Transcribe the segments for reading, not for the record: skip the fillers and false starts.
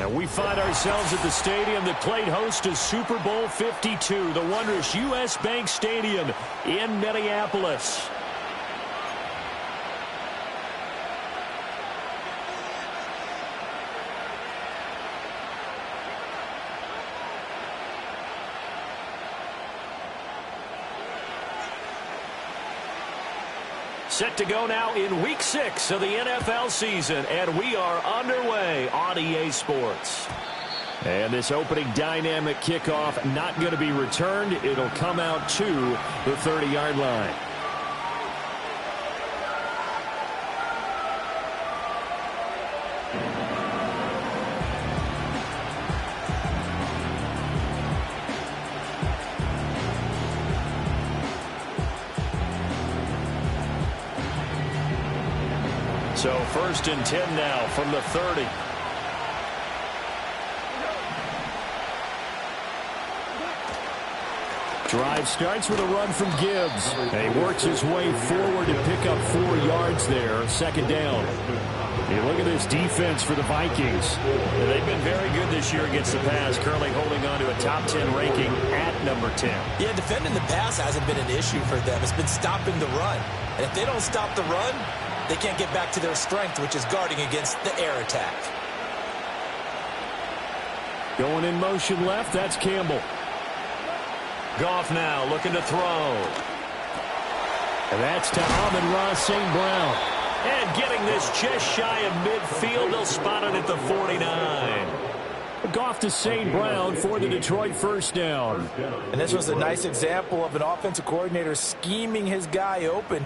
And we find ourselves at the stadium that played host to Super Bowl 52, the wondrous U.S. Bank Stadium in Minneapolis. Set to go now in Week 6 of the NFL season, and we are underway on EA Sports. And this opening dynamic kickoff not going to be returned. It'll come out to the 30-yard line. So 1st and 10 now from the 30. Drive starts with a run from Gibbs. And he works his way forward to pick up 4 yards there. 2nd down. You look at this defense for the Vikings. And they've been very good this year against the pass, currently holding on to a top 10 ranking at number 10. Yeah, defending the pass hasn't been an issue for them. It's been stopping the run. And if they don't stop the run, they can't get back to their strength, which is guarding against the air attack. Going in motion left, that's Campbell. Goff now looking to throw. And that's to Amon-Ra St. Brown. And getting this just shy of midfield, they'll spot it at the 49. Goff to St. Brown for the Detroit 1st down. And this was a nice example of an offensive coordinator scheming his guy open.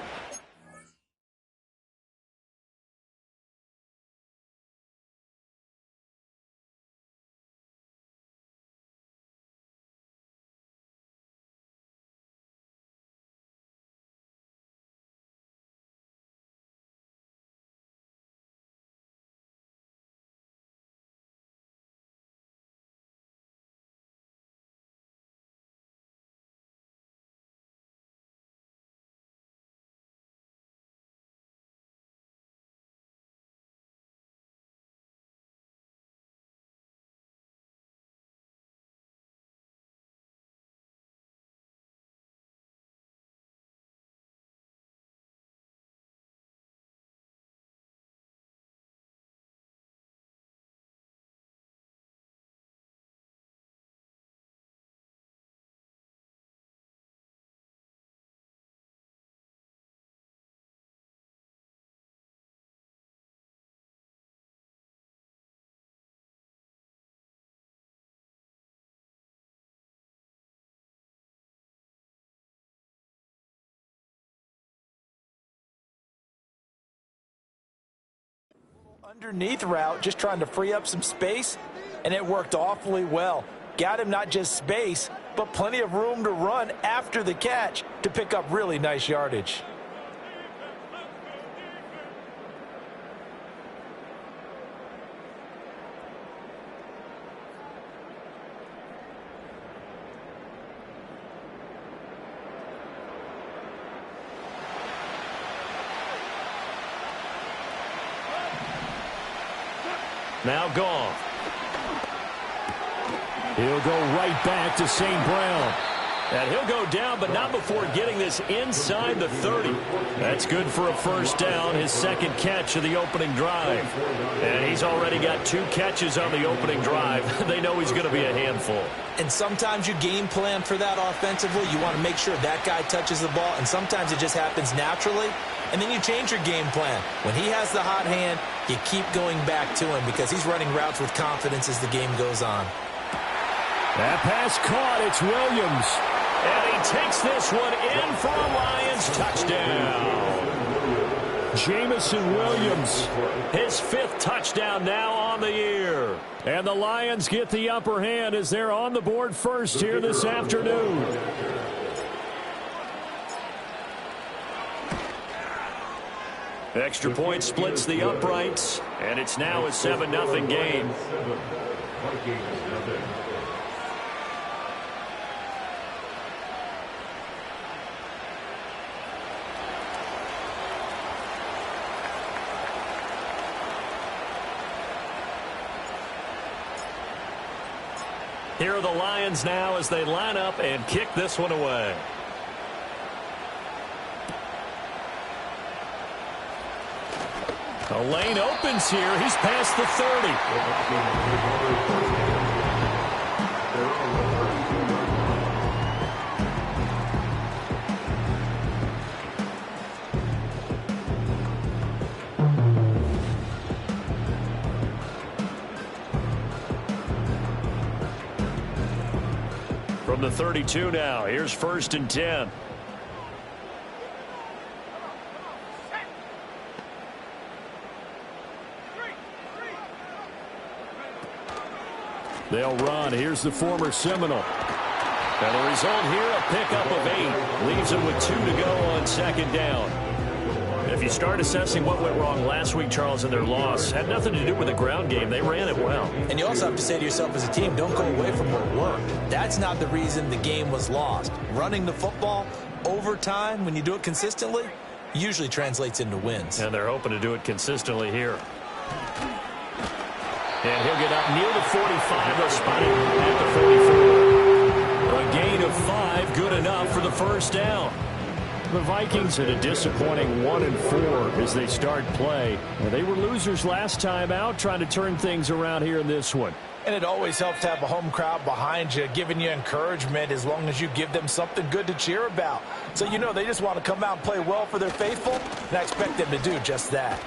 Underneath route, just trying to free up some space, and it worked awfully well. Got him not just space, but plenty of room to run after the catch to pick up really nice yardage. Now Goff. He'll go right back to St. Brown. And he'll go down, but not before getting this inside the 30. That's good for a 1st down, his 2nd catch of the opening drive. And he's already got 2 catches on the opening drive. They know he's going to be a handful. And sometimes you game plan for that offensively. You want to make sure that guy touches the ball, and sometimes it just happens naturally. And then you change your game plan. When he has the hot hand, you keep going back to him because he's running routes with confidence as the game goes on. That pass caught. It's Williams. And he takes this one in for a Lions touchdown. Jamison Williams, his 5th touchdown now on the year. And the Lions get the upper hand as they're on the board first here this afternoon. Extra point splits the uprights, and it's now a 7-0 game. Here are the Lions now as they line up and kick this one away. A lane opens here. He's past the 30. From the 32 now, here's 1st and 10. They'll run. Here's the former Seminole. And the result here, a pickup of 8. Leaves them with 2 to go on 2nd down. If you start assessing what went wrong last week, Charles, in their loss, had nothing to do with the ground game. They ran it well. And you also have to say to yourself as a team, don't go away from what worked. That's not the reason the game was lost. Running the football over time, when you do it consistently, usually translates into wins. And they're hoping to do it consistently here. And he'll get up near the 45. They'll spot him at the 44. A gain of 5, good enough for the 1st down. The Vikings had a disappointing 1-4 as they start play. They were losers last time out, trying to turn things around here in this one. And it always helps to have a home crowd behind you, giving you encouragement as long as you give them something good to cheer about. So you know they just want to come out and play well for their faithful, and I expect them to do just that.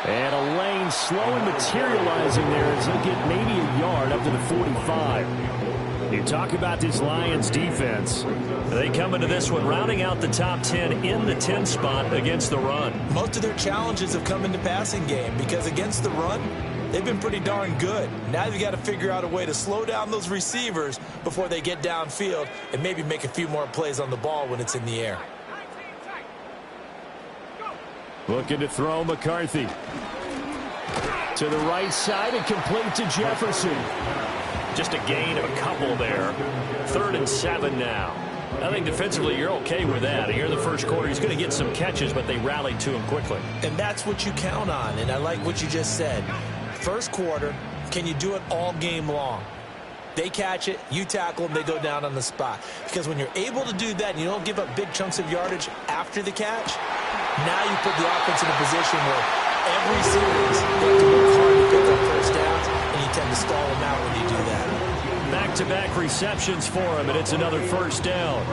And a lane slowly materializing there as they'll get maybe a yard up to the 45. You talk about this Lions defense. They come into this one rounding out the top 10 in the 10 spot against the run. Most of their challenges have come in the passing game because against the run, they've been pretty darn good. Now you've got to figure out a way to slow down those receivers before they get downfield and maybe make a few more plays on the ball when it's in the air. Looking to throw McCarthy. To the right side and complete to Jefferson. Just a gain of a couple there. 3rd and 7 now. I think defensively you're okay with that. Here in the first quarter, he's going to get some catches, but they rallied to him quickly. And that's what you count on, and I like what you just said. First quarter, can you do it all game long? They catch it, you tackle them, they go down on the spot. Because when you're able to do that and you don't give up big chunks of yardage after the catch, now you put the offense in a position where every series they have to work hard to pick up first downs, and you tend to stall them out when you do that. Back-to-back receptions for him, and it's another 1st down.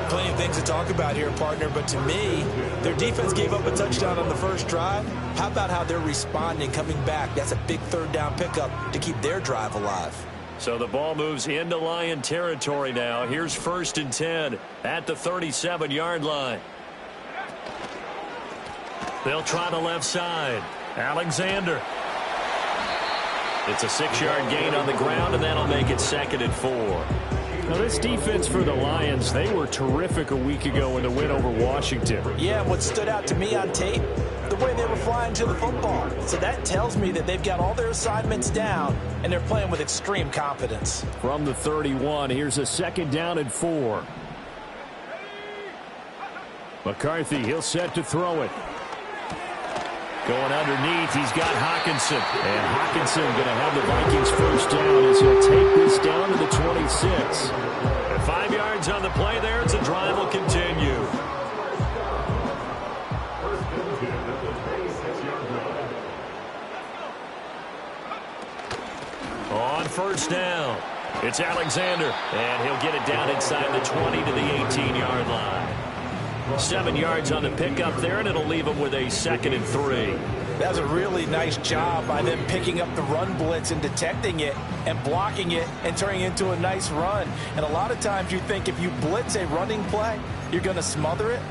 Plenty of things to talk about here, partner, but to me, their defense gave up a touchdown on the first drive. How about how they're responding, coming back? That's a big 3rd down pickup to keep their drive alive. So the ball moves into Lion territory now. Here's 1st and 10 at the 37-yard line. They'll try the left side. Alexander. It's a 6-yard gain on the ground, and that'll make it 2nd and 4. Now, this defense for the Lions, they were terrific a week ago in the win over Washington. Yeah, what stood out to me on tape, the way they were flying to the football. So that tells me that they've got all their assignments down, and they're playing with extreme confidence. From the 31, here's a 2nd down and 4. McCarthy, he'll set to throw it. Going underneath, he's got Hockenson. And Hockenson going to have the Vikings 1st down as he'll take this down to the 26. And 5 yards on the play there as the drive will continue. On 1st down, it's Alexander. And he'll get it down inside the 20 to the 18-yard line. 7 yards on the pickup there, and it'll leave them with a 2nd and 3. That was a really nice job by them picking up the run blitz and detecting it and blocking it and turning it into a nice run. And a lot of times you think if you blitz a running play, you're going to smother it.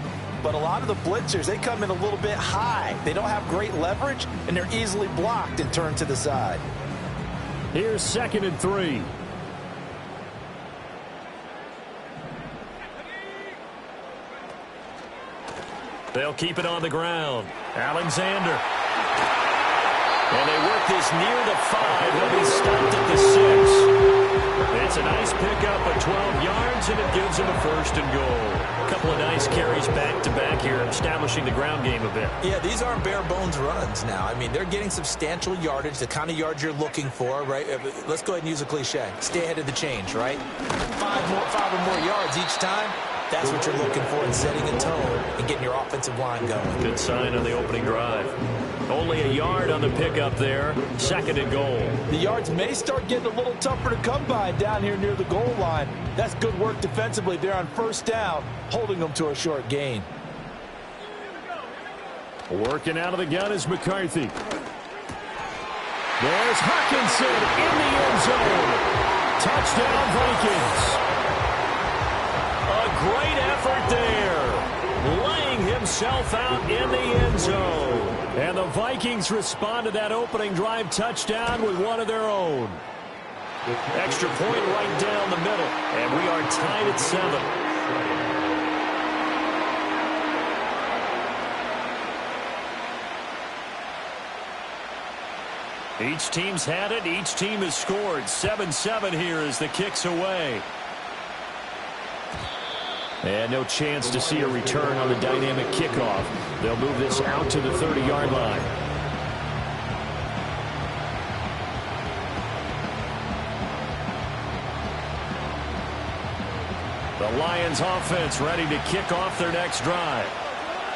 But a lot of the blitzers, they come in a little bit high. They don't have great leverage, and they're easily blocked and turned to the side. Here's 2nd and 3. They'll keep it on the ground. Alexander. And they work this near the 5. They'll be stopped at the 6. It's a nice pickup of 12 yards, and it gives him a 1st and goal. A couple of nice carries back-to-back here, establishing the ground game a bit. Yeah, these aren't bare-bones runs now. I mean, they're getting substantial yardage, the kind of yards you're looking for, right? Let's go ahead and use a cliche. Stay ahead of the change, right? Five or more yards each time. That's what you're looking for in setting a tone and getting your offensive line going. Good sign on the opening drive. Only a yard on the pickup there. 2nd and goal. The yards may start getting a little tougher to come by down here near the goal line. That's good work defensively there on 1st down, holding them to a short gain. Working out of the gun is McCarthy. There's Hawkinson in the end zone. Touchdown, Vikings. A great effort there. Laying himself out in the end zone. And the Vikings respond to that opening drive touchdown with one of their own. Extra point right down the middle. And we are tied at 7. Each team's had it. Each team has scored. 7-7 here as the kick's away. And no chance to see a return on the dynamic kickoff. They'll move this out to the 30-yard line. The Lions offense ready to kick off their next drive.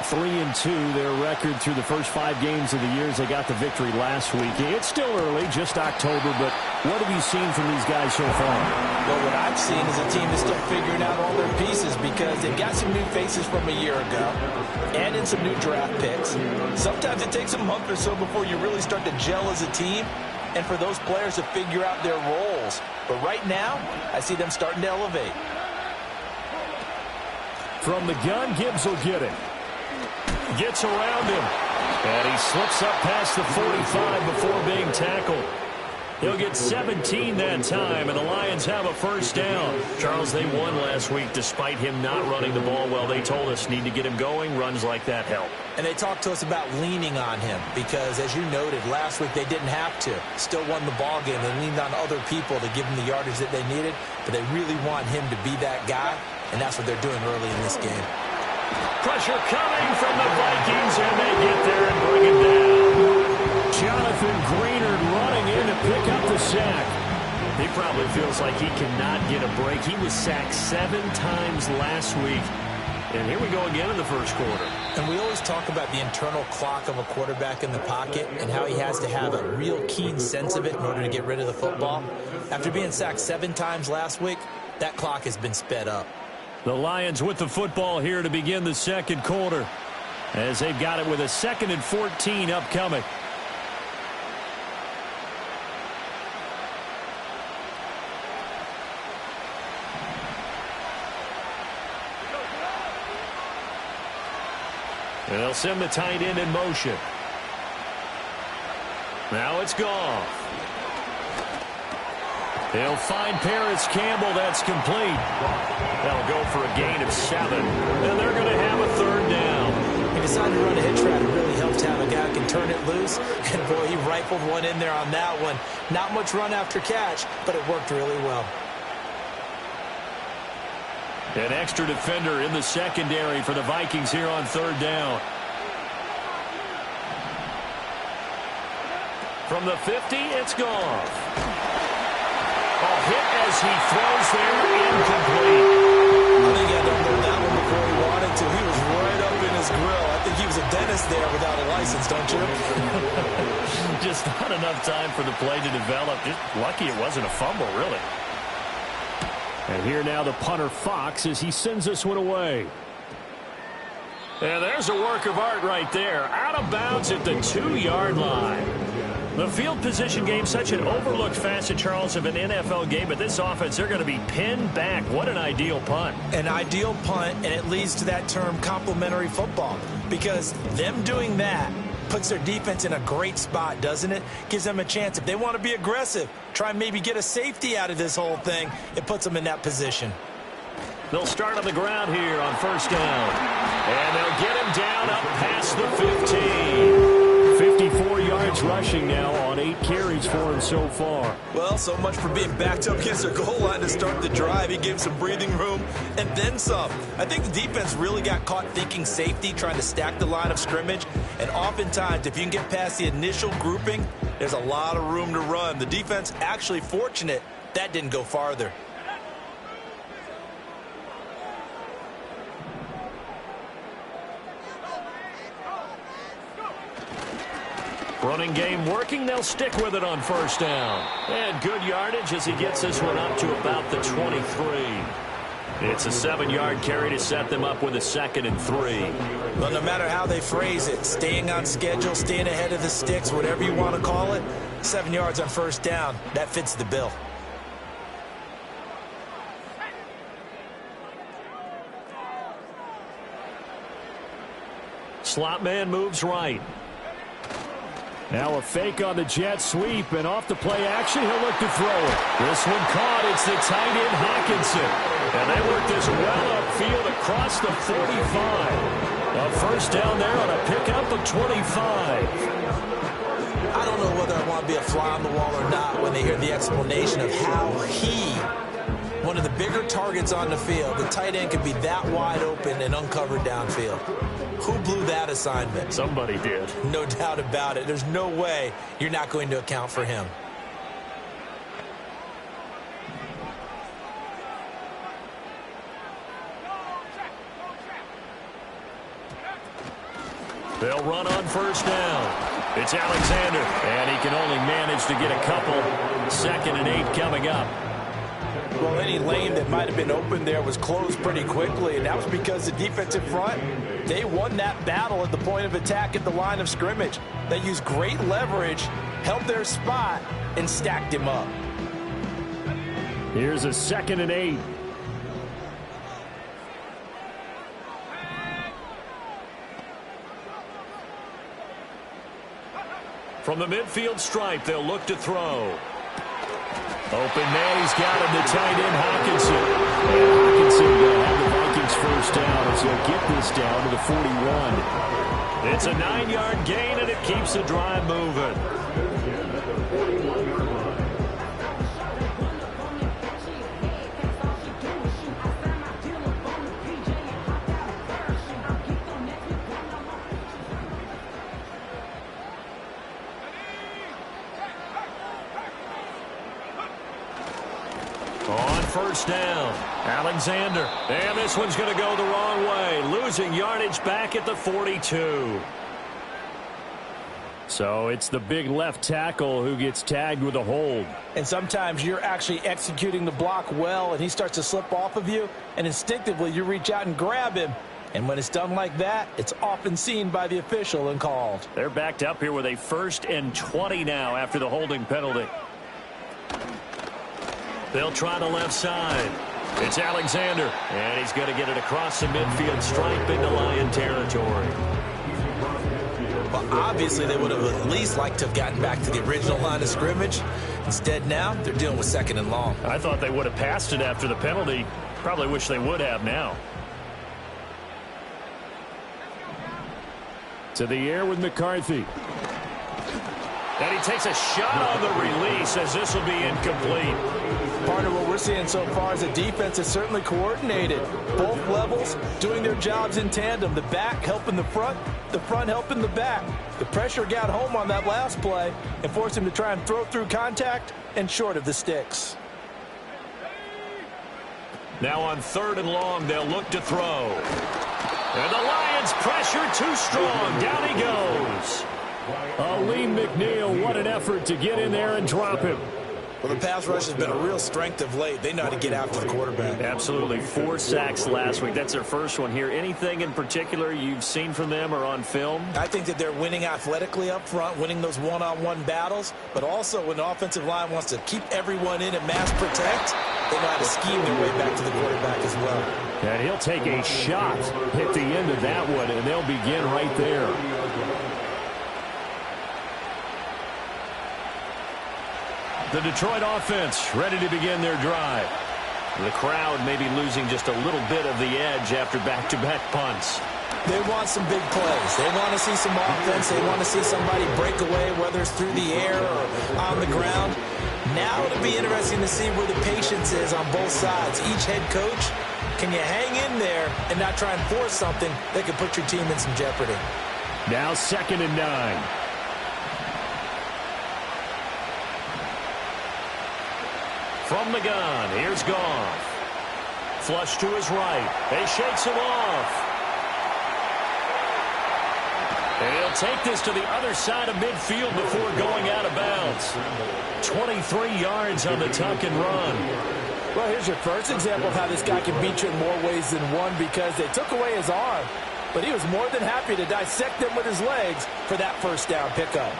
3-2 their record through the first 5 games of the year as they got the victory last week. It's still early, just October, but what have you seen from these guys so far? Well, what I've seen is a team that's still figuring out all their pieces because they've got some new faces from a year ago and in some new draft picks. Sometimes it takes a month or so before you really start to gel as a team and for those players to figure out their roles. But right now, I see them starting to elevate. From the gun, Gibbs will get it. Gets around him. And he slips up past the 45 before being tackled. He'll get 17 that time, and the Lions have a 1st down. Charles, they won last week despite him not running the ball well. They told us need to get him going. Runs like that help. And they talked to us about leaning on him because, as you noted, last week they didn't have to. Still won the ball game. They leaned on other people to give them the yardage that they needed, but they really want him to be that guy, and that's what they're doing early in this game. Pressure coming from the Vikings, and they get there and bring it down. Jonathan Greenard running in to pick up the sack. He probably feels like he cannot get a break. He was sacked 7 times last week. And here we go again in the first quarter. And we always talk about the internal clock of a quarterback in the pocket and how he has to have a real keen sense of it in order to get rid of the football. After being sacked 7 times last week, that clock has been sped up. The Lions with the football here to begin the second quarter as they've got it with a 2nd and 14 upcoming. And they'll send the tight end in motion. Now it's Goff. They'll find Paris Campbell. That's complete. They'll go for a gain of 7. And they're going to have a 3rd down. He decided to run a hitch route. It really helps to have a guy who can turn it loose. And, boy, he rifled one in there on that one. Not much run after catch, but it worked really well. An extra defender in the secondary for the Vikings here on 3rd down. From the 50, it's Goff. A hit as he throws there, incomplete. I think he had to unload that one before he wanted to. He was right up in his grill. I think he was a dentist there without a license, don't you? Just not enough time for the play to develop. Just lucky it wasn't a fumble, really. And here now the punter Fox as he sends this one away. And there's a work of art right there. Out of bounds at the 2-yard line. The field position game, such an overlooked facet, Charles, of an NFL game. But this offense, they're going to be pinned back. What an ideal punt. An ideal punt, and it leads to that term complementary football. Because them doing that puts their defense in a great spot, doesn't it? Gives them a chance. If they want to be aggressive, try and maybe get a safety out of this whole thing, it puts them in that position. They'll start on the ground here on 1st down. And they'll get him down up past the 15. 54 yards rushing now on 8 carries for him so far. Well, so much for being backed up against their goal line to start the drive. He gave some breathing room and then some. I think the defense really got caught thinking safety, trying to stack the line of scrimmage. And oftentimes, if you can get past the initial grouping, there's a lot of room to run. The defense actually fortunate that didn't go farther. Running game working. They'll stick with it on first down. And good yardage as he gets this one up to about the 23. It's a 7-yard carry to set them up with a 2nd and 3. Well, no matter how they phrase it, staying on schedule, staying ahead of the sticks, whatever you want to call it, 7 yards on first down, that fits the bill. Slot man moves right. Now a fake on the jet sweep, and off the play action, he'll look to throw it. This one caught. It's the tight end, Hawkinson. And they work this well upfield across the 45. A first down there on a pickup of 25. I don't know whether I want to be a fly on the wall or not when they hear the explanation of how he, one of the bigger targets on the field, the tight end could be that wide open and uncovered downfield. Who blew that assignment? Somebody did. No doubt about it. There's no way you're not going to account for him. They'll run on first down. It's Alexander, and he can only manage to get a couple. 2nd and 8 coming up. Well, any lane that might have been open there was closed pretty quickly, and that was because the defensive front, they won that battle at the point of attack at the line of scrimmage. They used great leverage, held their spot, and stacked him up. Here's a 2nd and 8. From the midfield stripe, they'll look to throw. Open man, he's got him, the tight end, Hawkinson. And Hawkinson going to have the Vikings first down as he'll get this down to the 41. It's a 9-yard gain, and it keeps the drive moving. On first down, Alexander. And this one's going to go the wrong way. Losing yardage back at the 42. So it's the big left tackle who gets tagged with a hold. And sometimes you're actually executing the block well, and he starts to slip off of you, and instinctively you reach out and grab him. And when it's done like that, it's often seen by the official and called. They're backed up here with a 1st and 20 now after the holding penalty. They'll try the left side. It's Alexander, and he's going to get it across the midfield stripe into Lion territory. Well, obviously they would have at least liked to have gotten back to the original line of scrimmage. Instead now, they're dealing with 2nd and long. I thought they would have passed it after the penalty. Probably wish they would have now. To the air with McCarthy. And he takes a shot on the release as this will be incomplete. Partner, what we're seeing so far is the defense is certainly coordinated. Both levels doing their jobs in tandem. The back helping the front helping the back. The pressure got home on that last play and forced him to try and throw through contact and short of the sticks. Now on 3rd and long, they'll look to throw. And the Lions pressure too strong. Down he goes. Aleem McNeil, what an effort to get in there and drop him. Well, the pass rush has been a real strength of late. They know how to get after the quarterback. Absolutely. 4 sacks last week. That's their first one here. Anything in particular you've seen from them or on film? I think that they're winning athletically up front, winning those one-on-one battles, but also when the offensive line wants to keep everyone in and mass protect, they know how to scheme their way back to the quarterback as well. And he'll take a shot at the end of that one, and they'll begin right there. The Detroit offense ready to begin their drive. The crowd may be losing just a little bit of the edge after back-to-back punts. They want some big plays. They want to see some offense. They want to see somebody break away, whether it's through the air or on the ground. Now it'll be interesting to see where the patience is on both sides. Each head coach, can you hang in there and not try and force something that could put your team in some jeopardy? Now 2nd and 9. From the gun, here's Goff. Flush to his right. He shakes him off. And he'll take this to the other side of midfield before going out of bounds. 23 yards on the tuck and run. Well, here's your first example of how this guy can beat you in more ways than one, because they took away his arm, but he was more than happy to dissect them with his legs for that first down pickup.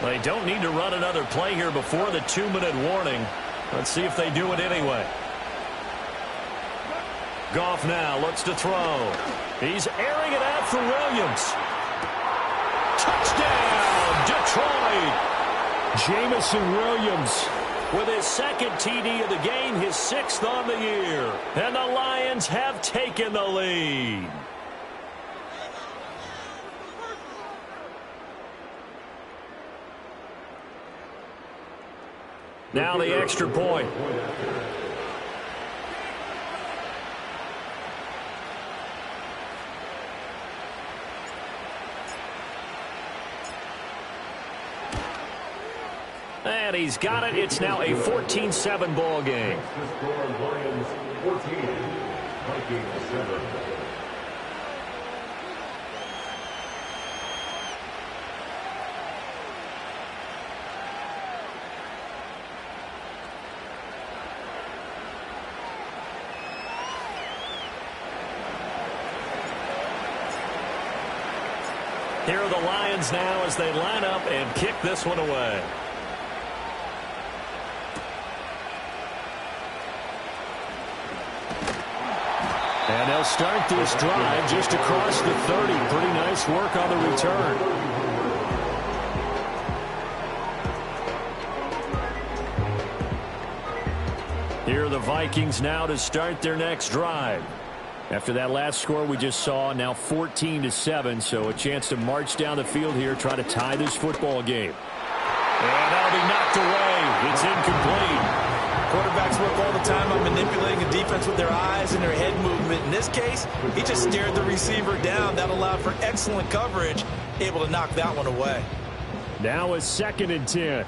They don't need to run another play here before the 2-minute warning. Let's see if they do it anyway. Goff now looks to throw. He's airing it out for Williams. Touchdown, Detroit! Jameson Williams with his 2nd TD of the game, his 6th on the year. And the Lions have taken the lead. Now the extra point. And he's got it. It's now a 14-7 ball game. Lions 14, Vikings 7. Here are the Lions now as they line up and kick this one away. And they'll start this drive just across the 30. Pretty nice work on the return. Here are the Vikings now to start their next drive. After that last score we just saw, now 14-7, so a chance to march down the field here, try to tie this football game. And that'll be knocked away. It's incomplete. Quarterbacks work all the time on manipulating a defense with their eyes and their head movement. In this case, he just stared the receiver down. That allowed for excellent coverage, able to knock that one away. Now a 2nd and 10.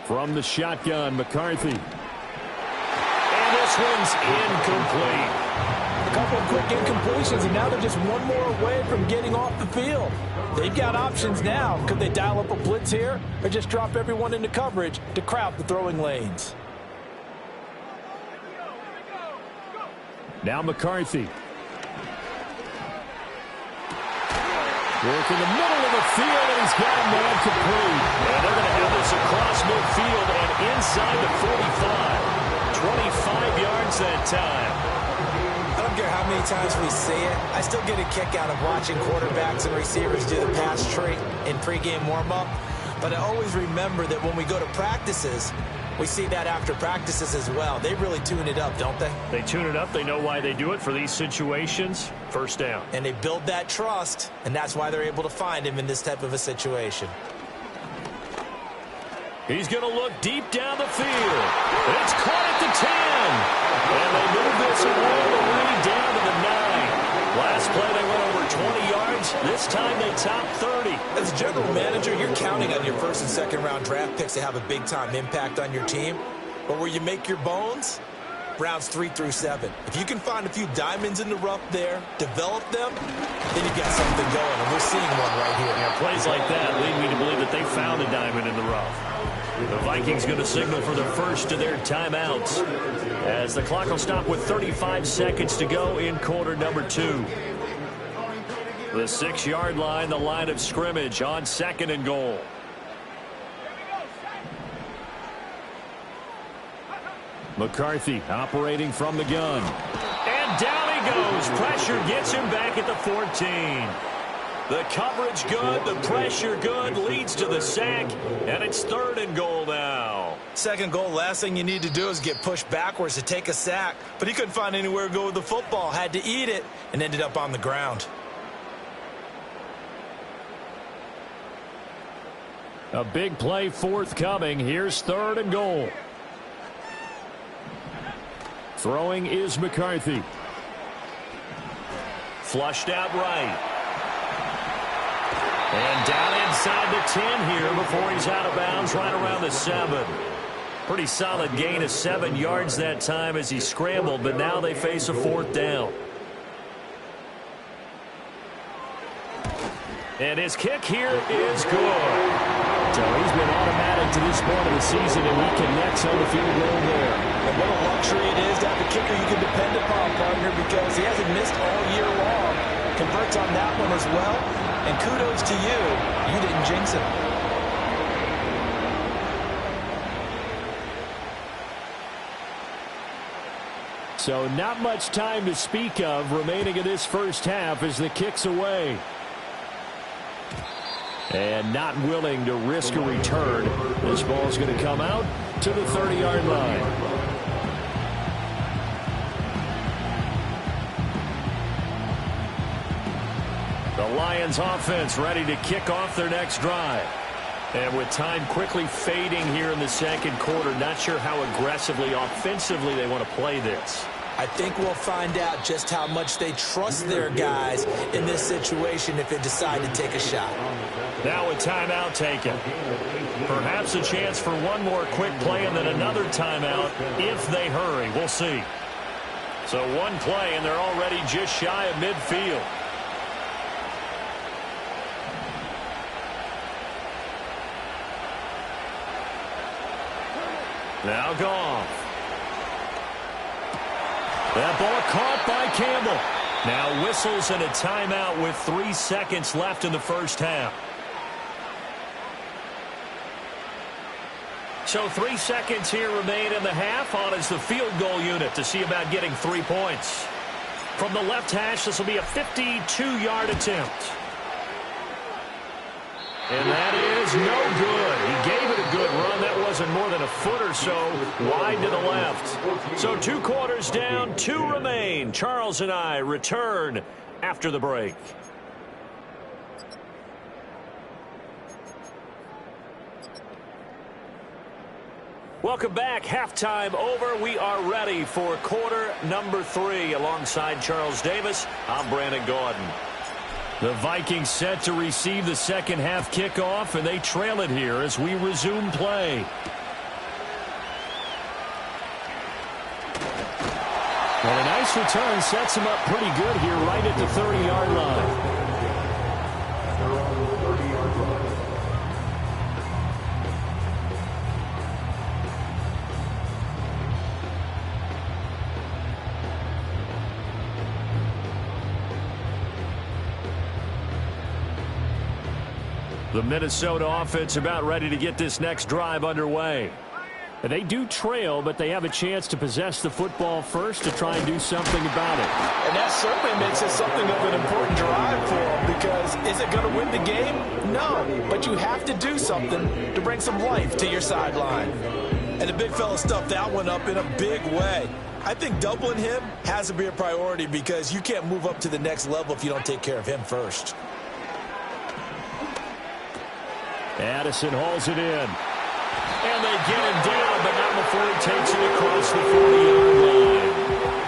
From the shotgun, McCarthy. And this one's incomplete. A couple of quick incompletions, and now they're just one more away from getting off the field. They've got options now. Could they dial up a blitz here or just drop everyone into coverage to crowd the throwing lanes? Now McCarthy. Work in the middle of the field, and he's got a man complete. And they're going to have this across midfield and inside the 45. 25 yards that time. I don't care how many times we see it. I still get a kick out of watching quarterbacks and receivers do the pass tree in pregame warm-up. But I always remember that when we go to practices, we see that after practices as well. They really tune it up, don't they? They tune it up. They know why they do it for these situations. First down. And they build that trust, and that's why they're able to find him in this type of a situation. He's going to look deep down the field. It's caught at the 10. And they move this all the way down to the 9. Last play they went over 20 yards. This time they top 30. As a general manager, you're counting on your first and second round draft picks to have a big-time impact on your team. But where you make your bones, rounds 3 through 7. If you can find a few diamonds in the rough there, develop them, then you've got something going, and we're seeing one right here. Yeah, plays like that lead me to believe that they found a diamond in the rough. The Vikings going to signal for the first of their timeouts as the clock will stop with 35 seconds to go in quarter number 2. The 6-yard line, the line of scrimmage on 2nd and goal. McCarthy operating from the gun. And down he goes. Pressure gets him back at the 14. The coverage good, the pressure good, leads to the sack, and it's 3rd and goal now. Second goal, last thing you need to do is get pushed backwards to take a sack. But he couldn't find anywhere to go with the football, had to eat it, and ended up on the ground. A big play forthcoming. Here's 3rd and goal. Throwing is McCarthy. Flushed out right. And down inside the 10 here before he's out of bounds, right around the 7. Pretty solid gain of 7 yards that time as he scrambled, but now they face a 4th down. And his kick here is good. So he's been automatic to this point of the season, and he connects on the field goal there. And what a luxury it is to have a kicker you can depend upon, partner, because he hasn't missed all year long. Converts on that one as well. And kudos to you. You didn't jinx him. So not much time to speak of remaining in this first half as the kick's away. And not willing to risk a return. This ball's going to come out to the 30-yard line. The Lions offense ready to kick off their next drive. And with time quickly fading here in the second quarter, not sure how aggressively, offensively they want to play this. I think we'll find out just how much they trust their guys in this situation if they decide to take a shot. Now a timeout taken. Perhaps a chance for one more quick play and then another timeout if they hurry. We'll see. So one play and they're already just shy of midfield. Now Goff. That ball caught by Campbell. Now whistles and a timeout with 3 seconds left in the first half. So 3 seconds here remain in the half. On is the field goal unit to see about getting 3 points. From the left hash, this will be a 52-yard attempt. And that is no good. He gave it a good run. That wasn't more than a foot or so wide to the left. So 2 quarters down, 2 remain. Charles and I return after the break. Welcome back. Halftime over. We are ready for quarter number 3. Alongside Charles Davis, I'm Brandon Gaudin. The Vikings set to receive the second half kickoff, and they trail it here as we resume play. And a nice return sets him up pretty good here right at the 30-yard line. The Minnesota offense about ready to get this next drive underway. They do trail, but they have a chance to possess the football first to try and do something about it. And that certainly makes it something of an important drive for them, because is it going to win the game? No, but you have to do something to bring some life to your sideline. And the big fella stuffed that one up in a big way. I think doubling him has to be a priority, because you can't move up to the next level if you don't take care of him first. Addison hauls it in. And they get him down, but not before he takes it across the 40-yard line.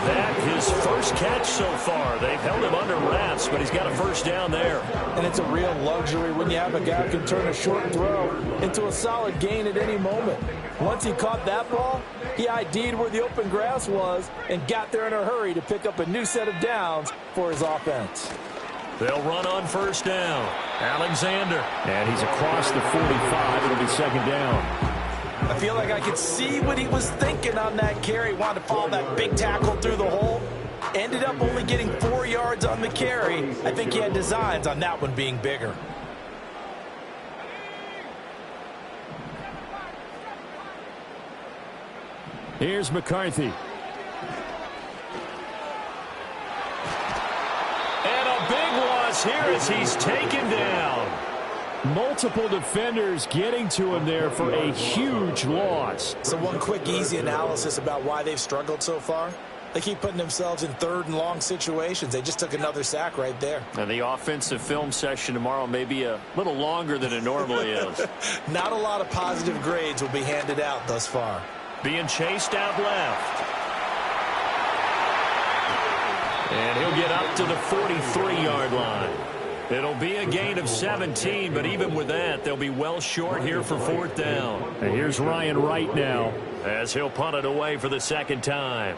That his first catch so far. They've held him under wraps, but he's got a first down there. And it's a real luxury when you have a guy who can turn a short throw into a solid gain at any moment. Once he caught that ball, he ID'd where the open grass was and got there in a hurry to pick up a new set of downs for his offense. They'll run on first down. Alexander. And he's across the 45. It'll be second down. I feel like I could see what he was thinking on that carry. Wanted to follow that big tackle through the hole. Ended up only getting 4 yards on the carry. I think he had designs on that one being bigger. Here's McCarthy. this here as he's taken down. Multiple defenders getting to him there for a huge loss. So one quick, easy analysis about why they've struggled so far. They keep putting themselves in third and long situations. They just took another sack right there. And the offensive film session tomorrow may be a little longer than it normally is. Not a lot of positive grades will be handed out thus far. Being chased out left. And he'll get up to the 43-yard line. It'll be a gain of 17, but even with that, they'll be well short here for fourth down. And here's Ryan Wright now as he'll punt it away for the second time.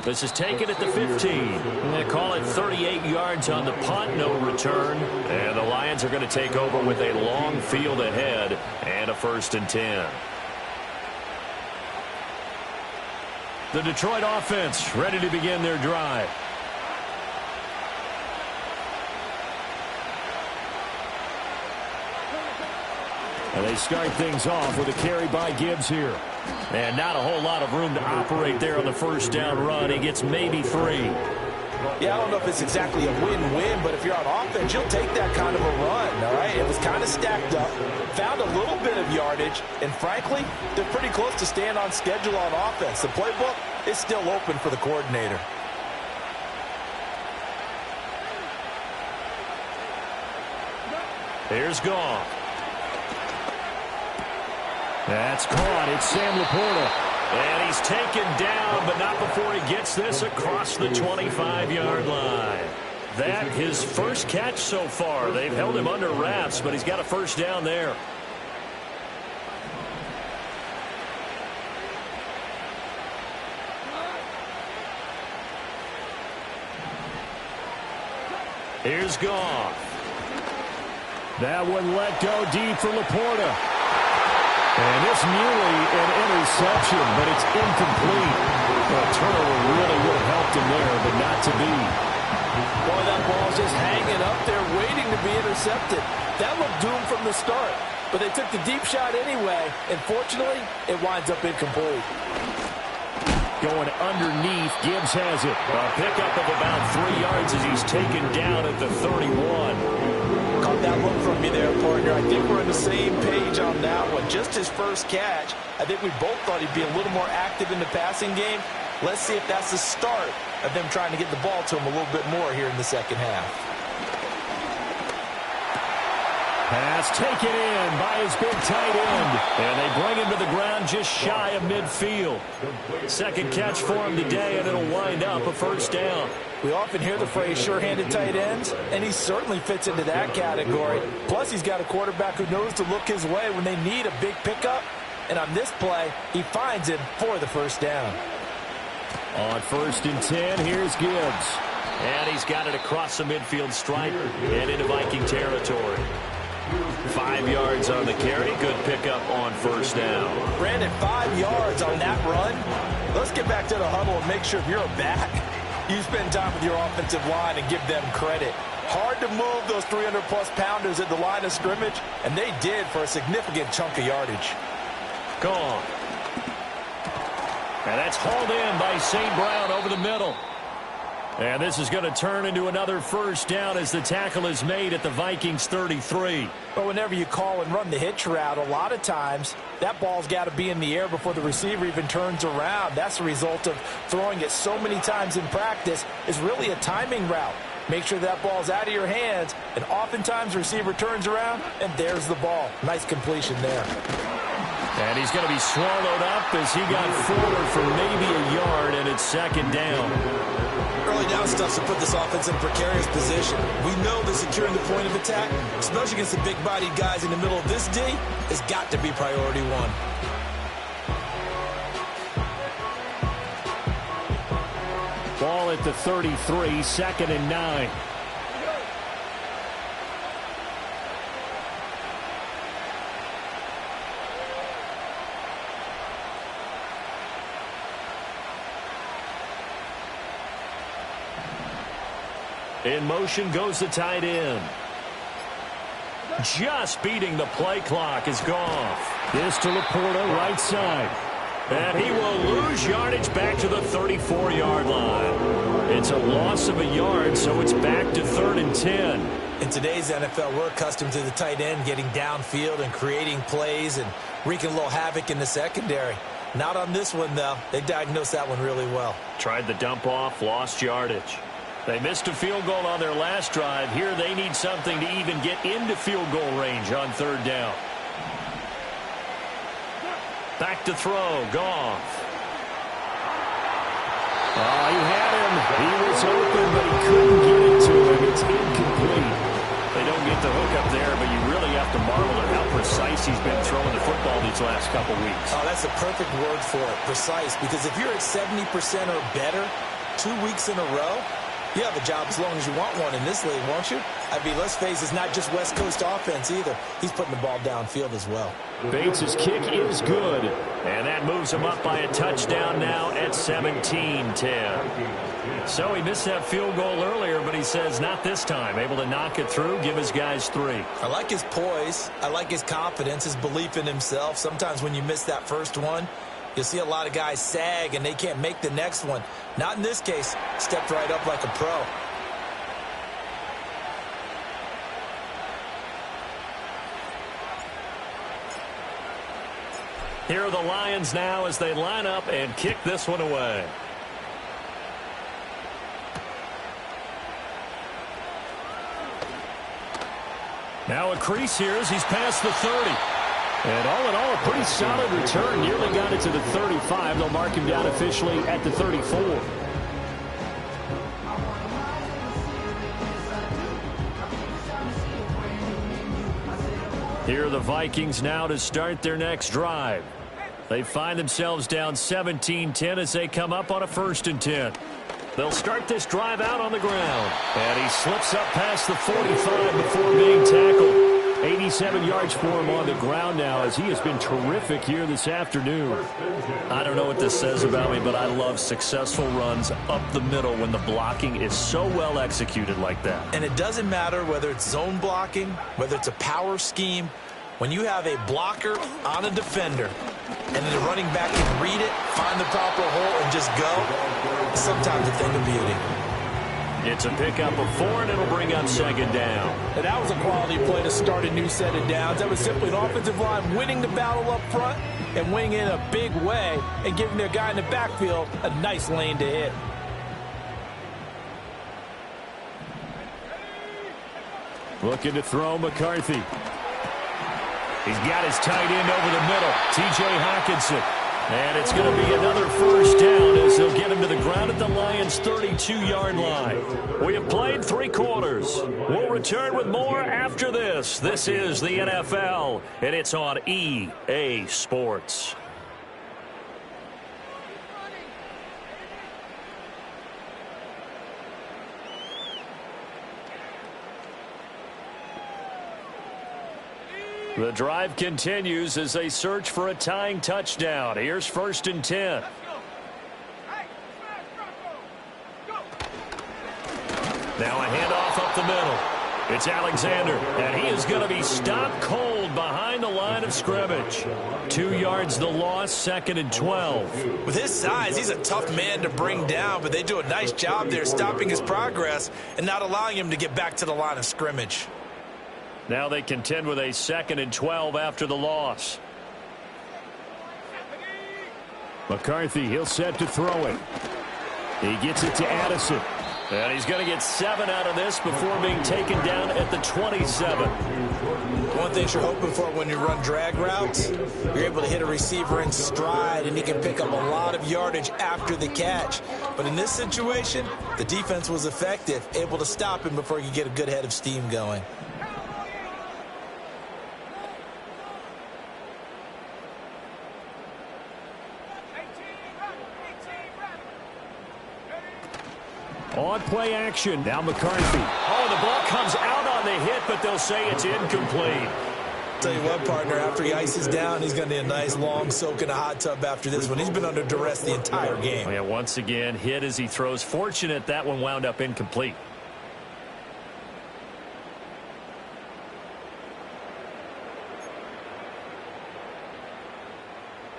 This is taken at the 15. And they call it 38 yards on the punt, no return. And the Lions are going to take over with a long field ahead and a 1st and 10. The Detroit offense ready to begin their drive. And they start things off with a carry by Gibbs here. And not a whole lot of room to operate there on the first down run. He gets maybe 3. Yeah, I don't know if it's exactly a win-win, but if you're on offense, you'll take that kind of a run, all right? It was kind of stacked up, found a little bit of yardage, and frankly, they're pretty close to staying on schedule on offense. The playbook is still open for the coordinator. Here's Goff. That's caught. It's Sam Laporta. And he's taken down, but not before he gets this across the 25-yard line. That his first catch so far. They've held him under wraps, but he's got a first down there. Here's Goff. That one let go deep for Laporta. And it's nearly an interception, but it's incomplete. A turnover really would have helped him there, but not to be. Boy, that ball's just hanging up there waiting to be intercepted. That looked doomed from the start, but they took the deep shot anyway, and fortunately, it winds up incomplete. Going underneath, Gibbs has it. A pickup of about 3 yards as he's taken down at the 31. Caught that look from me there, partner. I think we're on the same page on that one. Just his first catch. I think we both thought he'd be a little more active in the passing game. Let's see if that's the start of them trying to get the ball to him a little bit more here in the second half. Pass taken in by his big tight end. And they bring him to the ground just shy of midfield. Second catch for him today, and it'll wind up a first down. We often hear the phrase sure-handed tight ends, and he certainly fits into that category. Plus, he's got a quarterback who knows to look his way when they need a big pickup. And on this play, he finds him for the first down. On 1st and 10, here's Gibbs. And he's got it across the midfield stripe and into Viking territory. 5 yards on the carry. Good pickup on first down. Brandon, 5 yards on that run. Let's get back to the huddle and make sure if you're a back, you spend time with your offensive line and give them credit. Hard to move those 300-plus pounders at the line of scrimmage, and they did for a significant chunk of yardage. Gone. And that's hauled in by St. Brown over the middle. And this is going to turn into another first down as the tackle is made at the Vikings 33. But whenever you call and run the hitch route, a lot of times that ball's got to be in the air before the receiver even turns around. That's the result of throwing it so many times in practice is really a timing route. Make sure that ball's out of your hands, and oftentimes the receiver turns around, and there's the ball. Nice completion there. And he's going to be swallowed up as he got forward for maybe a yard, and it's second down. Early down stuff to put this offense in a precarious position. We know that securing the point of attack, especially against the big-bodied guys in the middle of this D, has got to be priority one. Ball at the 33, 2nd and 9. In motion goes the tight end. Just beating the play clock is Goff. This to Laporta, right side. And he will lose yardage back to the 34-yard line. It's a loss of a yard, so it's back to 3rd and 10. In today's NFL, we're accustomed to the tight end getting downfield and creating plays and wreaking a little havoc in the secondary. Not on this one, though. They diagnosed that one really well. Tried the dump off, lost yardage. They missed a field goal on their last drive. Here they need something to even get into field goal range on 3rd down. Back to throw, Goff. Oh, he had him. He was open, but he couldn't get it to him. It's incomplete. They don't get the hook up there, but you really have to marvel at how precise he's been throwing the football these last couple weeks. Oh, that's a perfect word for it, precise, because if you're at 70% or better 2 weeks in a row, you have a job as long as you want one in this league, won't you? I mean, let's face it, it's not just West Coast offense either. He's putting the ball downfield as well. Bates' kick is good, and that moves him up by a touchdown now at 17-10. So he missed that field goal earlier, but he says not this time. Able to knock it through, give his guys 3. I like his poise. I like his confidence, his belief in himself. Sometimes when you miss that first one, you'll see a lot of guys sag, and they can't make the next one. Not in this case. Stepped right up like a pro. Here are the Lions now as they line up and kick this one away. Now a crease here as he's past the 30. And all in all, a pretty solid return. Nearly got it to the 35. They'll mark him down officially at the 34. Here are the Vikings now to start their next drive. They find themselves down 17-10 as they come up on a 1st and 10. They'll start this drive out on the ground. And he slips up past the 45 before being tackled. 87 yards for him on the ground now as he has been terrific here this afternoon. I don't know what this says about me, but I love successful runs up the middle when the blocking is so well executed like that. And it doesn't matter whether it's zone blocking, whether it's a power scheme. When you have a blocker on a defender and the running back can read it, find the proper hole, and just go, it's sometimes a thing of beauty. It's a pickup of 4, and it'll bring up 2nd down. And that was a quality play to start a new set of downs. That was simply an offensive line winning the battle up front and winning in a big way and giving their guy in the backfield a nice lane to hit. Looking to throw McCarthy. He's got his tight end over the middle, T.J. Hockenson. And it's going to be another 1st down as they'll get him to the ground at the Lions' 32-yard line. We have played 3 quarters. We'll return with more after this. This is the NFL, and it's on EA Sports. The drive continues as they search for a tying touchdown. Here's 1st and 10. Now a handoff up the middle. It's Alexander, and he is going to be stopped cold behind the line of scrimmage. 2 yards the loss, 2nd and 12. With his size, he's a tough man to bring down, but they do a nice job there stopping his progress and not allowing him to get back to the line of scrimmage. Now they contend with a 2nd and 12 after the loss. McCarthy, he'll set to throw it. He gets it to Addison. And he's going to get 7 out of this before being taken down at the 27. One thing you're hoping for when you run drag routes, you're able to hit a receiver in stride, and he can pick up a lot of yardage after the catch. But in this situation, the defense was effective, able to stop him before he could get a good head of steam going. On play action. Now McCarthy. Oh, the ball comes out on the hit, but they'll say it's incomplete. Tell you what, partner, after he ices down, he's going to need a nice long soak in a hot tub after this one. He's been under duress the entire game. Oh, yeah, once again, hit as he throws. Fortunate that one wound up incomplete.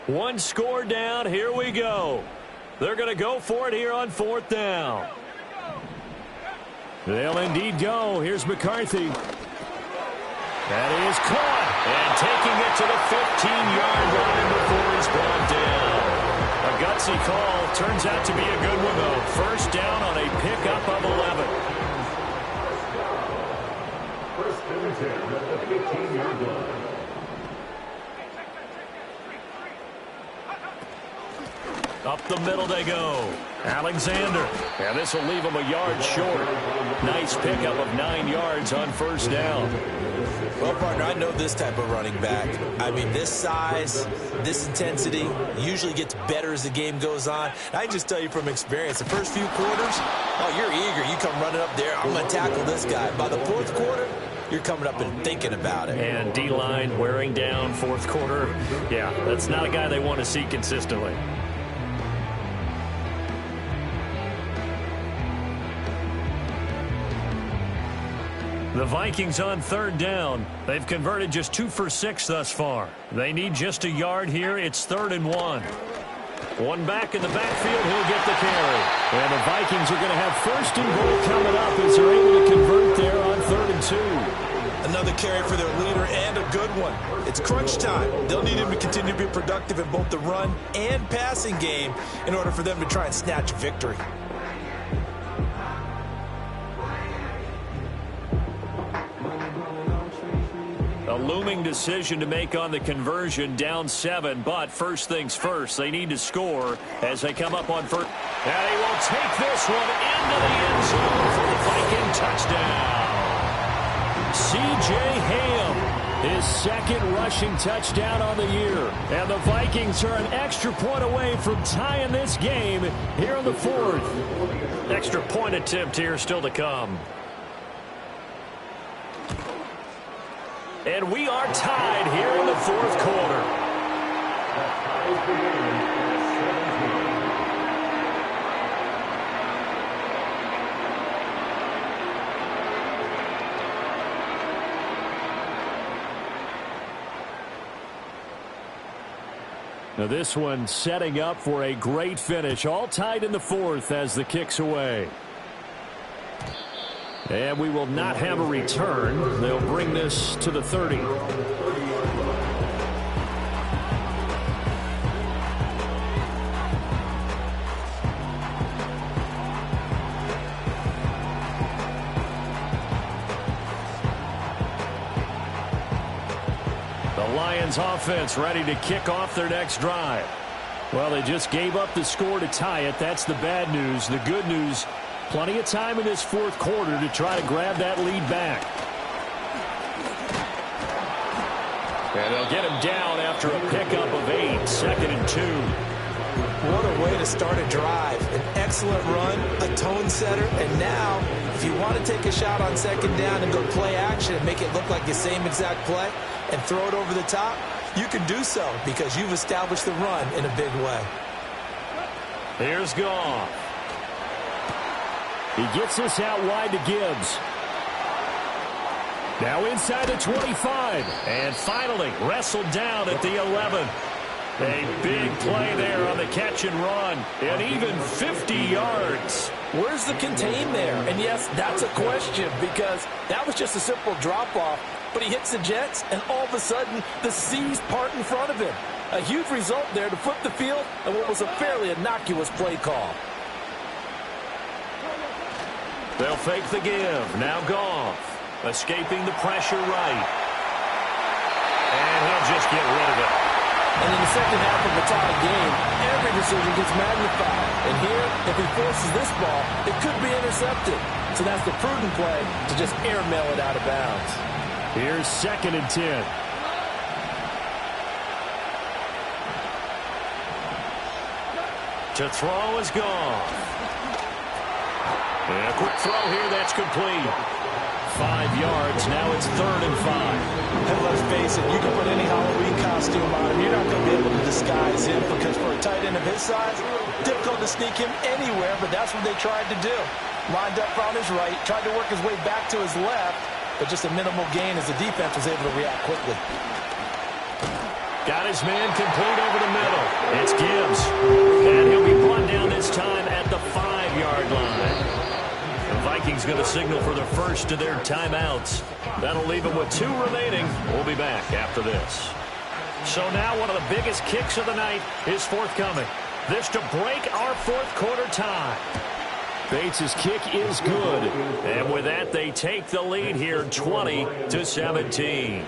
One score down. Here we go. They're going to go for it here on 4th down. They'll indeed go. Here's McCarthy. That is caught. And taking it to the 15-yard line before he's brought down. A gutsy call. Turns out to be a good one, though. First down on a pickup of 11. First and 10 at the 15-yard line. Up the middle they go. Alexander. And this will leave him a yard short. Nice pickup of 9 yards on first down. Well, partner, I know this type of running back. I mean, this size, this intensity usually gets better as the game goes on. And I can just tell you from experience, the first few quarters, oh, you're eager. You come running up there, I'm going to tackle this guy. By the 4th quarter, you're coming up and thinking about it. And D-line wearing down 4th quarter. Yeah, that's not a guy they want to see consistently. The Vikings on 3rd down. They've converted just 2 for 6 thus far. They need just a yard here. It's 3rd and 1. One back in the backfield. He'll get the carry. And the Vikings are going to have 1st and goal coming up as they're able to convert there on 3rd and 2. Another carry for their leader and a good one. It's crunch time. They'll need him to continue to be productive in both the run and passing game in order for them to try and snatch victory. A looming decision to make on the conversion, down 7, but first things first, they need to score as they come up on first. And he will take this one into the end zone for the Viking touchdown. C.J. Ham, his 2nd rushing touchdown on the year. And the Vikings are an extra point away from tying this game here on the 4th. Extra point attempt here still to come. And we are tied here in the 4th quarter. Now this one setting up for a great finish. All tied in the 4th as the kick's away. And we will not have a return. They'll bring this to the 30. The Lions offense ready to kick off their next drive. Well, they just gave up the score to tie it. That's the bad news. The good news, plenty of time in this 4th quarter to try to grab that lead back. And they'll get him down after a pickup of 8, 2nd and 2. What a way to start a drive. An excellent run, a tone setter, and now if you want to take a shot on 2nd down and go play action and make it look like the same exact play and throw it over the top, you can do so because you've established the run in a big way. Here's Goff. He gets this out wide to Gibbs. Now inside the 25. And finally wrestled down at the 11. A big play there on the catch and run. And even 50 yards. Where's the contain there? And yes, that's a question because that was just a simple drop-off. But he hits the Jets, and all of a sudden, the seas part in front of him. A huge result there to flip the field and what was a fairly innocuous play call. They'll fake the give. Now Goff. Escaping the pressure right. And he'll just get rid of it. And in the second half of the tie game, every decision gets magnified. And here, if he forces this ball, it could be intercepted. So that's the prudent play to just airmail it out of bounds. Here's 2nd and 10. To throw is Goff. And a quick throw here, that's complete. 5 yards, now it's 3rd and 5. And let's face it, you can put any Halloween costume on him. You're not going to be able to disguise him because for a tight end of his size, difficult to sneak him anywhere, but that's what they tried to do. Lined up on his right, tried to work his way back to his left, but just a minimal gain as the defense was able to react quickly. Got his man complete over the middle. It's Gibbs. And he'll be brought down this time at the 5-yard line. The Vikings going to signal for the first of their timeouts. That'll leave them with 2 remaining. We'll be back after this. So now one of the biggest kicks of the night is forthcoming. This to break our fourth quarter tie. Bates' kick is good. And with that, they take the lead here 20-17.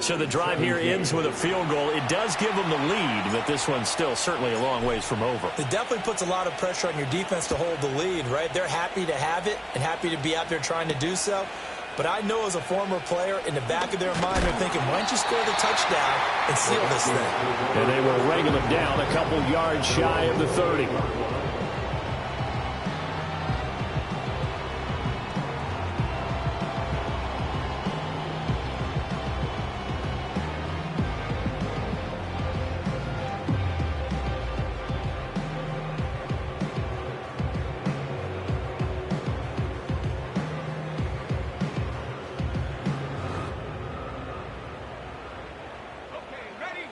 So the drive here ends with a field goal. It does give them the lead, but this one's still certainly a long ways from over. It definitely puts a lot of pressure on your defense to hold the lead, right? They're happy to have it and happy to be out there trying to do so. But I know as a former player, in the back of their mind, they're thinking, why don't you score the touchdown and seal this thing? And they will wrangle him down a couple yards shy of the 30.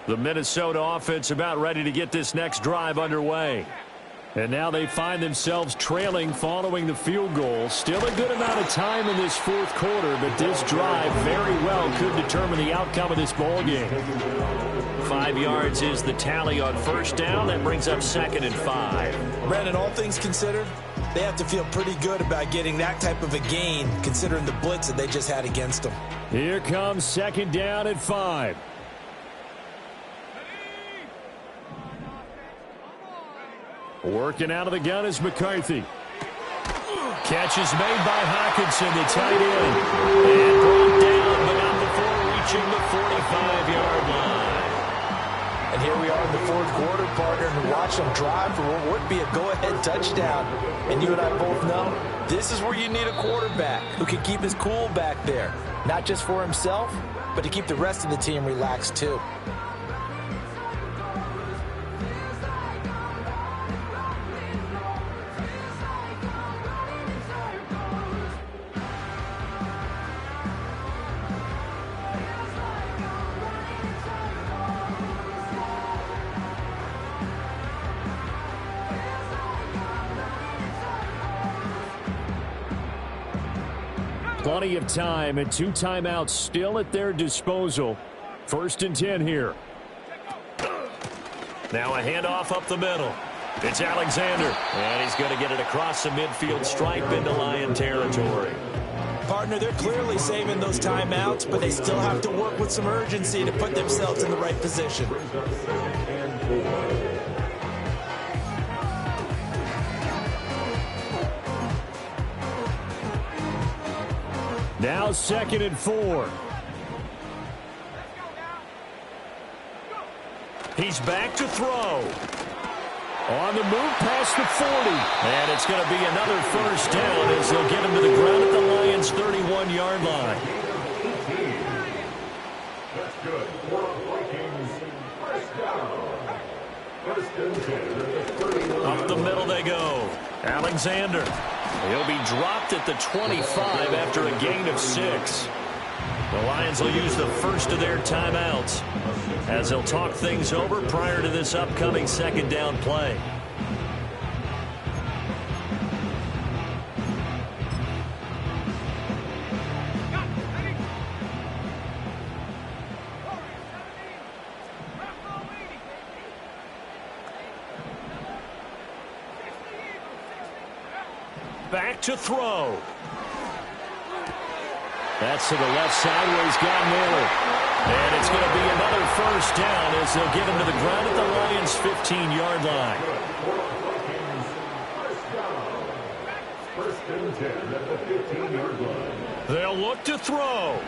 The Minnesota offense about ready to get this next drive underway. And now they find themselves trailing following the field goal. Still a good amount of time in this fourth quarter, but this drive very well could determine the outcome of this ball game. 5 yards is the tally on first down. That brings up 2nd and 5. Brandon, all things considered, they have to feel pretty good about getting that type of a gain, considering the blitz that they just had against them. Here comes 2nd down at 5. Working out of the gun is McCarthy. Catch is made by Hockenson, the tight end. And brought down, but not before reaching the 45-yard line. And here we are in the fourth quarter, partner, and watch them drive for what would be a go-ahead touchdown. And you and I both know this is where you need a quarterback who can keep his cool back there. Not just for himself, but to keep the rest of the team relaxed too. Plenty of time and 2 timeouts still at their disposal. 1st and 10 here. Now a handoff up the middle. It's Alexander. And he's going to get it across the midfield stripe into Lion territory. Partner, they're clearly saving those timeouts, but they still have to work with some urgency to put themselves in the right position. Now 2nd and 4. He's back to throw. On the move past the 40. And it's going to be another first down as they'll get him to the ground at the Lions' 31-yard line. That's good. For Vikings, first down. 1st and 10 at the 31. Up the middle they go. Alexander. He'll be dropped at the 25 after a gain of 6. The Lions will use the first of their timeouts as they'll talk things over prior to this upcoming 2nd down play. Back to throw. That's to the left sideways, got Miller. And it's going to be another first down as they'll get him to the ground at the Lions' 15-yard line. 1st and 10 at the 15-yard line. They'll look to throw.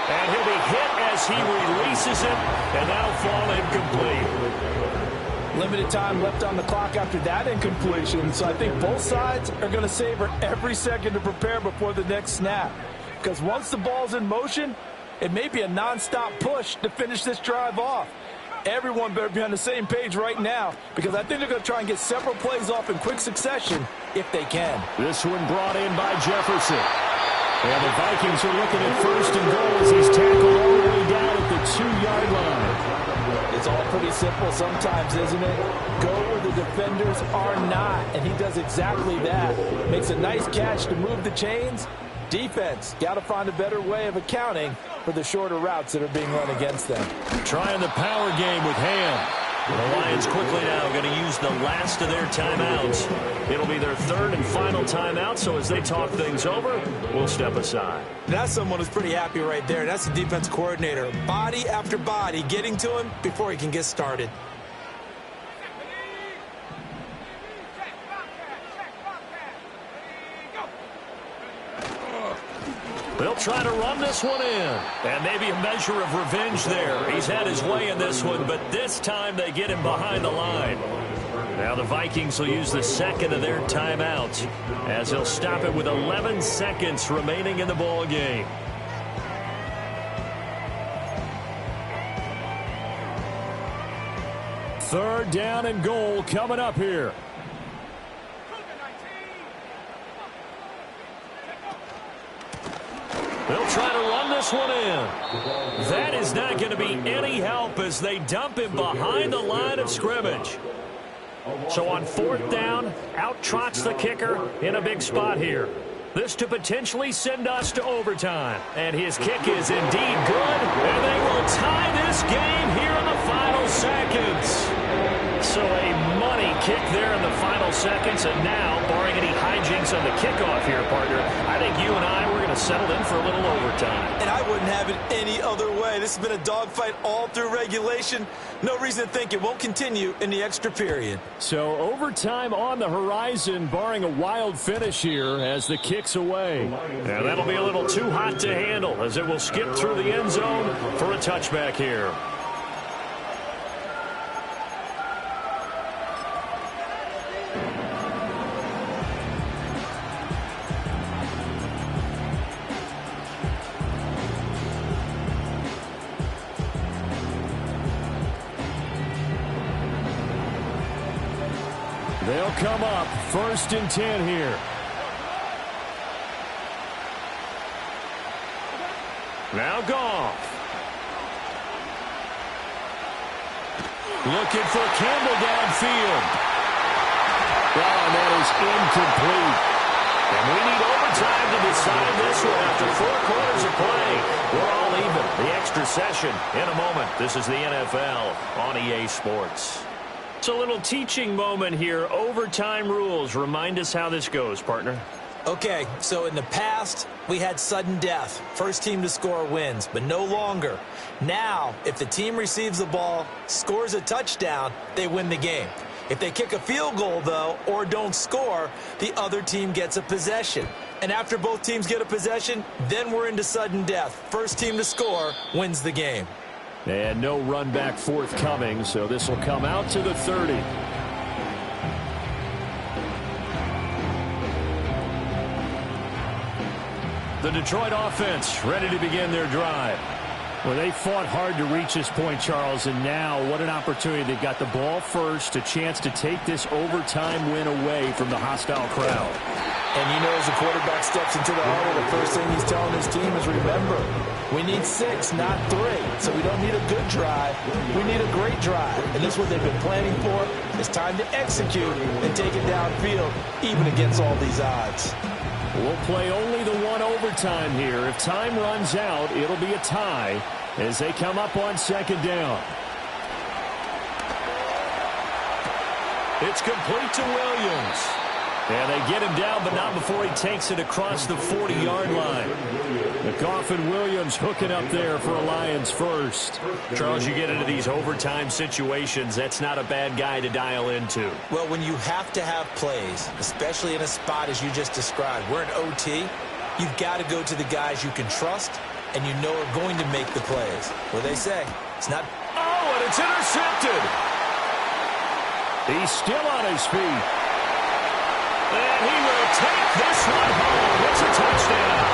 And he'll be hit as he releases it, and that'll fall incomplete. Limited time left on the clock after that incompletion, so I think both sides are going to savor every second to prepare before the next snap. Because once the ball's in motion, it may be a nonstop push to finish this drive off. Everyone better be on the same page right now, because I think they're going to try and get several plays off in quick succession if they can. This one brought in by Jefferson. And the Vikings are looking at 1st and goal as he's tackled all the way down at the 2-yard line. It's all pretty simple sometimes, isn't it? Go where the defenders are not, and he does exactly that. Makes a nice catch to move the chains. Defense, got to find a better way of accounting for the shorter routes that are being run against them. Trying the power game with Ham. The Lions quickly now going to use the last of their timeouts. It'll be their third and final timeout, so as they talk things over, we'll step aside. That's someone who's pretty happy right there. That's the defense coordinator. Body after body getting to him before he can get started. They'll try to run this one in. And maybe a measure of revenge there. He's had his way in this one, but this time they get him behind the line. Now the Vikings will use the second of their timeouts as they'll stop it with 11 seconds remaining in the ball game. Third down and goal coming up here. They'll try to run this one in. That is not going to be any help as they dump him behind the line of scrimmage. So on fourth down, out trots the kicker in a big spot here. This to potentially send us to overtime. And his kick is indeed good. And they will tie this game here in the final seconds. So a money kick there in the final seconds. And now, barring any hijinks on the kickoff here, partner, I think you and I, we're going to settle in for a little overtime. And I wouldn't have it any other way. This has been a dogfight all through regulation. No reason to think it won't continue in the extra period. So overtime on the horizon, barring a wild finish here as the kick's away. Now that'll be a little too hot to handle as it will skip through the end zone for a touchback here. They'll come up first and 10 here. Now Goff. Looking for Campbell downfield. Oh, and that is incomplete. And we need overtime to decide this one after 4 quarters of play. We're all even. The extra session in a moment. This is the NFL on EA Sports. It's a little teaching moment here. Overtime rules. Remind us how this goes, partner. Okay, so in the past, we had sudden death. First team to score wins, but no longer. Now, if the team receives the ball, scores a touchdown, they win the game. If they kick a field goal, though, or don't score, the other team gets a possession. And after both teams get a possession, then we're into sudden death. First team to score wins the game. And no run back forthcoming, so this will come out to the 30. The Detroit offense ready to begin their drive. Well, they fought hard to reach this point, Charles, and now what an opportunity. They've got the ball first, a chance to take this overtime win away from the hostile crowd. And you know, as the quarterback steps into the huddle, the first thing he's telling his team is, remember, we need 6, not 3. So we don't need a good drive. We need a great drive. And this is what they've been planning for. It's time to execute and take it downfield, even against all these odds. We'll play only the one overtime here. If time runs out, it'll be a tie as they come up on second down. It's complete to Williams. And they get him down, but not before he takes it across the 40-yard line. Goff and Williams hooking up there for a Lions first. Charles, you get into these overtime situations, that's not a bad guy to dial into. Well, when you have to have plays, especially in a spot as you just described, we're in OT, you've got to go to the guys you can trust and you know are going to make the plays. What do they say? It's not... Oh, and it's intercepted. He's still on his feet. And he will take this one home. It's a touchdown.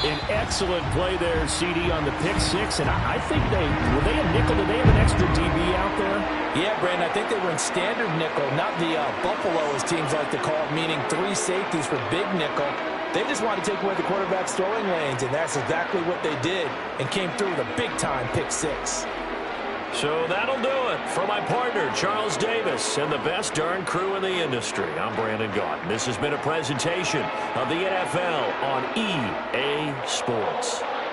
An excellent play there, CD, on the pick six. And I think were they a nickel? Did they have an extra DB out there? Yeah, Brandon, I think they were in standard nickel, not the Buffalo, as teams like to call it, meaning 3 safeties for big nickel. They just wanted to take away the quarterback's throwing lanes, and that's exactly what they did, and came through with a big-time pick six. So that'll do it for my partner, Charles Davis, and the best darn crew in the industry. I'm Brandon Gaudin. This has been a presentation of the NFL on EA Sports.